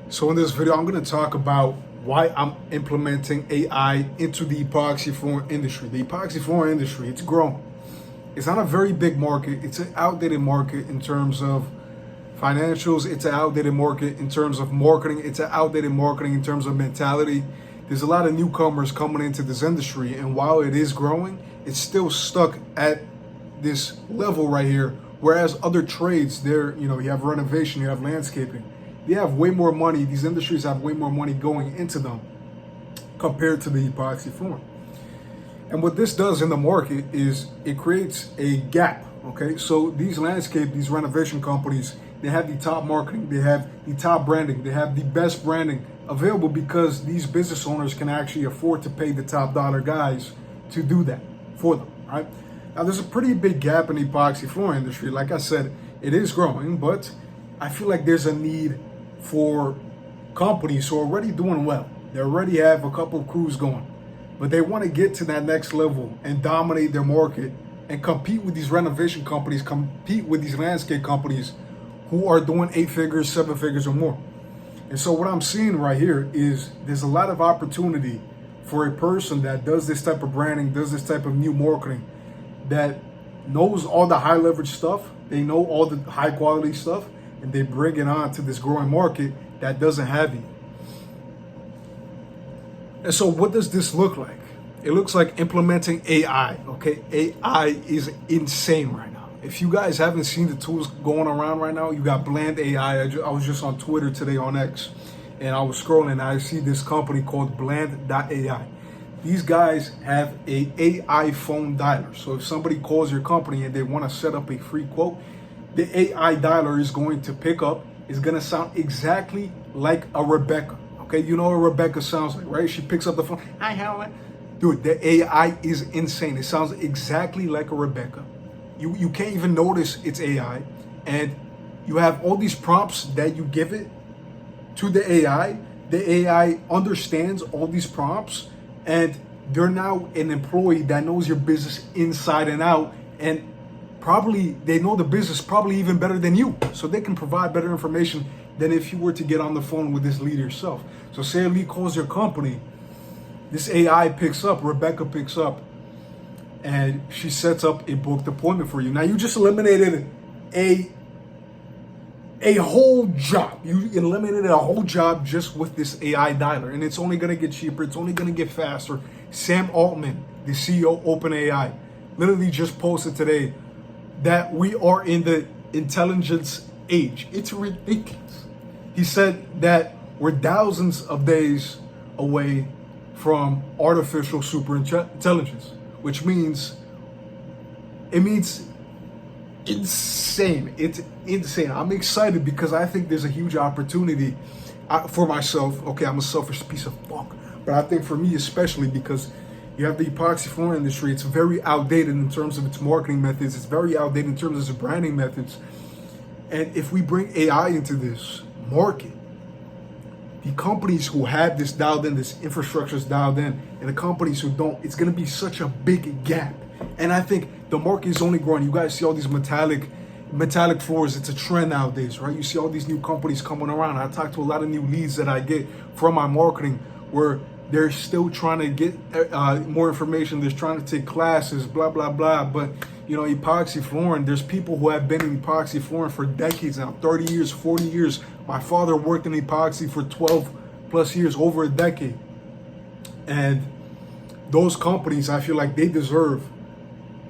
So in this video, I'm going to talk about why I'm implementing AI into the epoxy floor industry. The epoxy floor industry, it's grown. It's not a very big market. It's an outdated market in terms of financials. It's an outdated market in terms of marketing. It's an outdated marketing in terms of mentality. There's a lot of newcomers coming into this industry, and while it is growing, it's still stuck at this level right here. Whereas other trades, you have renovation, you have landscaping. They have way more money. These industries have way more money going into them compared to the epoxy flooring. And what this does in the market is it creates a gap. Okay, so these renovation companies, they have the top marketing, they have the top branding, they have the best branding available because these business owners can actually afford to pay the top dollar guys to do that for them, right? Now, there's a pretty big gap in the epoxy flooring industry. Like I said, it is growing, but I feel like there's a need for companies who are already doing well. They already have a couple of crews going, but they want to get to that next level and dominate their market and compete with these renovation companies, compete with these landscape companies who are doing 8 figures, 7 figures or more. And so what I'm seeing right here is there's a lot of opportunity for a person that does this type of branding, does this type of new marketing, that knows all the high leverage stuff, they know all the high quality stuff, and they bring it on to this growing market that doesn't have it. And so what does this look like? It looks like implementing AI, okay? AI is insane right now. If you guys haven't seen the tools going around right now, you got Bland AI. I was just on Twitter today on X, and I was scrolling and I see this company called Bland.ai. These guys have a AI phone dialer. So if somebody calls your company and they want to set up a free quote, the AI dialer is going to pick up, is going to sound exactly like a Rebecca. Okay, you know what Rebecca sounds like, right? She picks up the phone. Hi, Helen. Dude, the AI is insane. It sounds exactly like a Rebecca. You can't even notice it's AI. And you have all these prompts that you give it to the AI. The AI understands all these prompts, and they're now an employee that knows your business inside and out, and probably they know the business probably even better than you, so they can provide better information than if you were to get on the phone with this lead yourself. So say a lead calls your company, this AI picks up, Rebecca picks up, and she sets up a booked appointment for you. Now you just eliminated a whole job. You eliminated a whole job just with this AI dialer, and it's only gonna get cheaper. It's only gonna get faster. Sam Altman, the CEO of OpenAI, literally just posted today that we are in the intelligence age. It's ridiculous. He said that we're thousands of days away from artificial super intelligence, which means insane. It's insane. I'm excited because I think there's a huge opportunity for myself. Okay, I'm a selfish piece of fuck, but I think for me especially, because you have the epoxy floor industry, it's very outdated in terms of its marketing methods. It's very outdated in terms of its branding methods. And if we bring AI into this market, the companies who have this dialed in, this infrastructure is dialed in, and the companies who don't, it's going to be such a big gap. And I think the market is only growing. You guys see all these metallic floors. It's a trend nowadays, right? You see all these new companies coming around. I talk to a lot of new leads that I get from my marketing where they're still trying to get more information. They're trying to take classes, blah, blah, blah. But, epoxy flooring, there's people who have been in epoxy flooring for decades now, 30 years, 40 years. My father worked in epoxy for 12 plus years, over a decade. And those companies, I feel like they deserve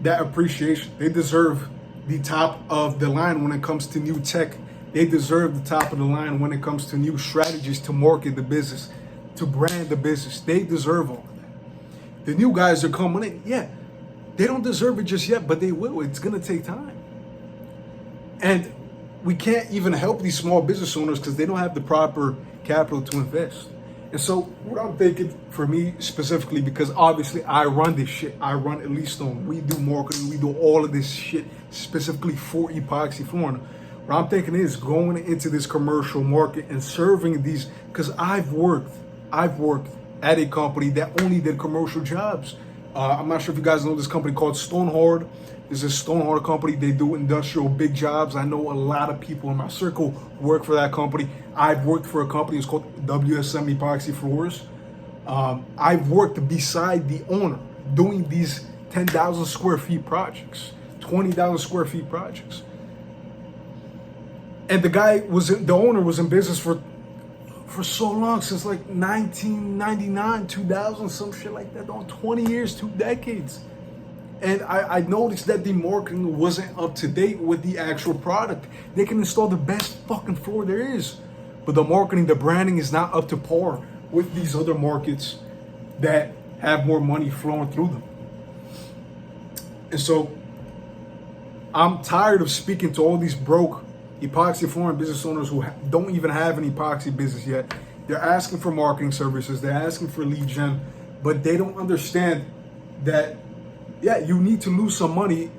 that appreciation. They deserve the top of the line when it comes to new tech. They deserve the top of the line when it comes to new strategies to market the business, to brand the business. They deserve all of that. The new guys are coming in. Yeah, they don't deserve it just yet, but they will. It's going to take time. And we can't even help these small business owners because they don't have the proper capital to invest. And so what I'm thinking for me specifically, because obviously I run this shit. I run Elite Stone. We do marketing. We do all of this shit specifically for epoxy flooring. What I'm thinking is going into this commercial market and serving these, because I've worked at a company that only did commercial jobs. I'm not sure if you guys know this company called Stonehard. This is a Stonehard company. They do industrial big jobs. I know a lot of people in my circle who work for that company. I've worked for a company. It's called WSM Epoxy Floors. I've worked beside the owner doing these 10,000 square feet projects, 20,000 square feet projects. And the owner was in business for so long, since like 1999, 2000, some shit like that, on 20 years, 2 decades. And I noticed that the marketing wasn't up to date with the actual product. They can install the best fucking floor there is, but the marketing, the branding is not up to par with these other markets that have more money flowing through them. And so I'm tired of speaking to all these broke epoxy flooring business owners who don't even have an epoxy business yet. They're asking for marketing services, they're asking for lead gen, but they don't understand that, yeah, you need to lose some money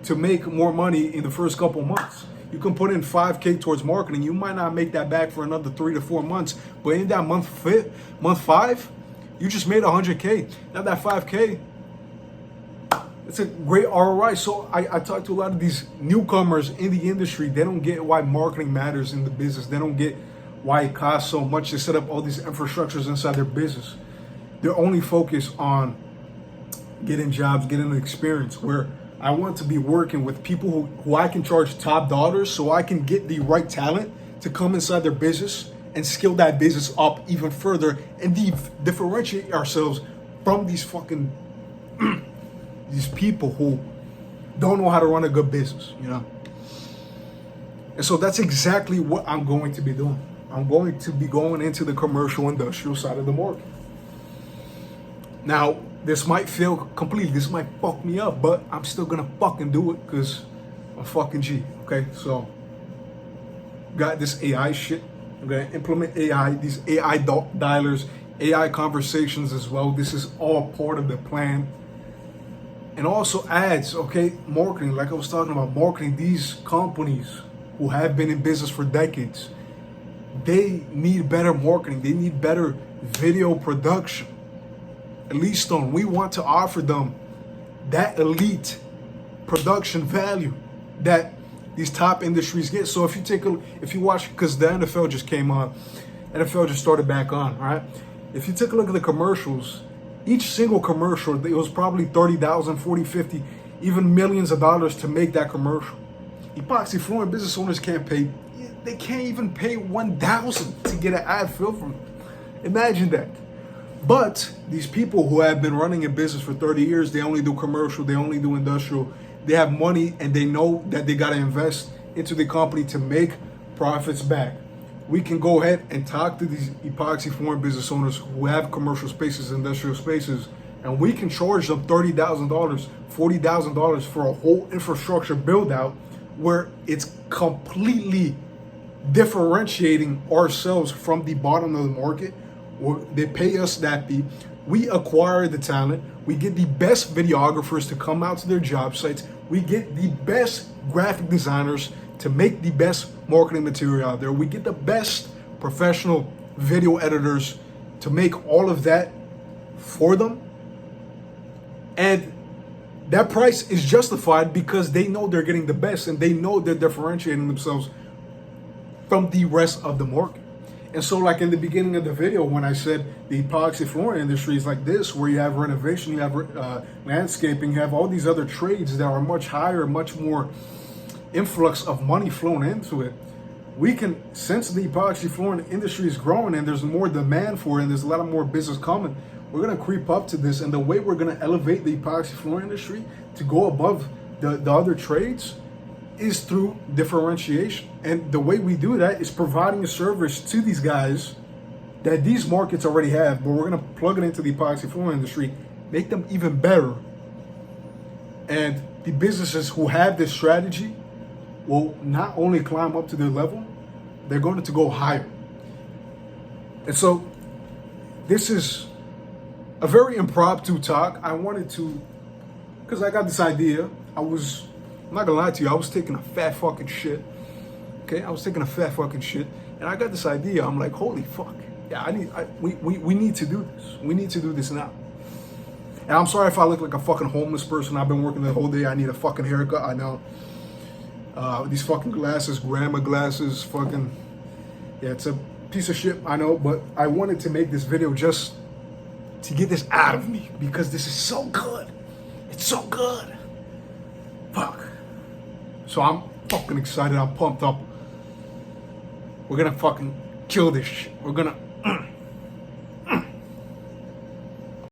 to make more money in the first couple months. You can put in $5K towards marketing. You might not make that back for another 3 to 4 months, but in that month 5, you just made $100K. Now that $5K, it's a great ROI. So I talk to a lot of these newcomers in the industry. They don't get why marketing matters in the business. They don't get why it costs so much to set up all these infrastructures inside their business. They're only focused on getting jobs, getting an experience, where I want to be working with people who I can charge top dollars, so I can get the right talent to come inside their business and scale that business up even further and differentiate ourselves from these fucking these people who don't know how to run a good business, you know? And so that's exactly what I'm going to be doing. I'm going to be going into the commercial industrial side of the market. Now, this might fail completely. This might fuck me up, but I'm still gonna fucking do it because I'm fucking G, okay? So, got this AI shit. I'm gonna implement AI, these AI dialers, AI conversations as well. This is all part of the plan. And also ads, okay? Marketing, like I was talking about, marketing. These companies who have been in business for decades, they need better marketing. They need better video production. At least Stone, we want to offer them that elite production value that these top industries get. So if you watch, because the NFL just came on, NFL just started back on, right? If you take a look at the commercials, each single commercial, it was probably 30,000, 40, 50, even millions of dollars to make that commercial. Epoxy flooring business owners can't even pay 1,000 to get an ad filled from them. Imagine that. But these people who have been running a business for 30 years, they only do commercial, they only do industrial, they have money and they know that they got to invest into the company to make profits back. We can go ahead and talk to these epoxy flooring business owners who have commercial spaces, industrial spaces, and we can charge them $30,000, $40,000 for a whole infrastructure build out where it's completely differentiating ourselves from the bottom of the market. They pay us that fee. We acquire the talent. We get the best videographers to come out to their job sites. We get the best graphic designers to make the best marketing material out there. We get the best professional video editors to make all of that for them. And that price is justified because they know they're getting the best and they know they're differentiating themselves from the rest of the market. And so, like in the beginning of the video, when I said the epoxy flooring industry is like this, where you have renovation, you have landscaping, you have all these other trades that are much higher, much more influx of money flowing into it. We can, since the epoxy flooring industry is growing and there's more demand for it and there's a lot of more business coming, we're going to creep up to this. And the way we're going to elevate the epoxy flooring industry to go above the other trades is through differentiation. And the way we do that is providing a service to these guys that these markets already have, but we're going to plug it into the epoxy flooring industry, make them even better. And the businesses who have this strategy will not only climb up to their level, they're going to go higher. And so this is a very impromptu talk. I wanted to, because I got this idea. I'm not gonna lie to you, I was taking a fat fucking shit. Okay, I was taking a fat fucking shit, and I got this idea. I'm like, holy fuck, yeah, we need to do this. We need to do this now. And I'm sorry if I look like a fucking homeless person. I've been working the whole day. I need a fucking haircut. I know. These fucking glasses, grandma glasses, fucking, yeah, it's a piece of shit, I know, but I wanted to make this video just to get this out of me because this is so good. It's so good. Fuck. So I'm fucking excited. I'm pumped up. We're gonna fucking kill this shit. We're gonna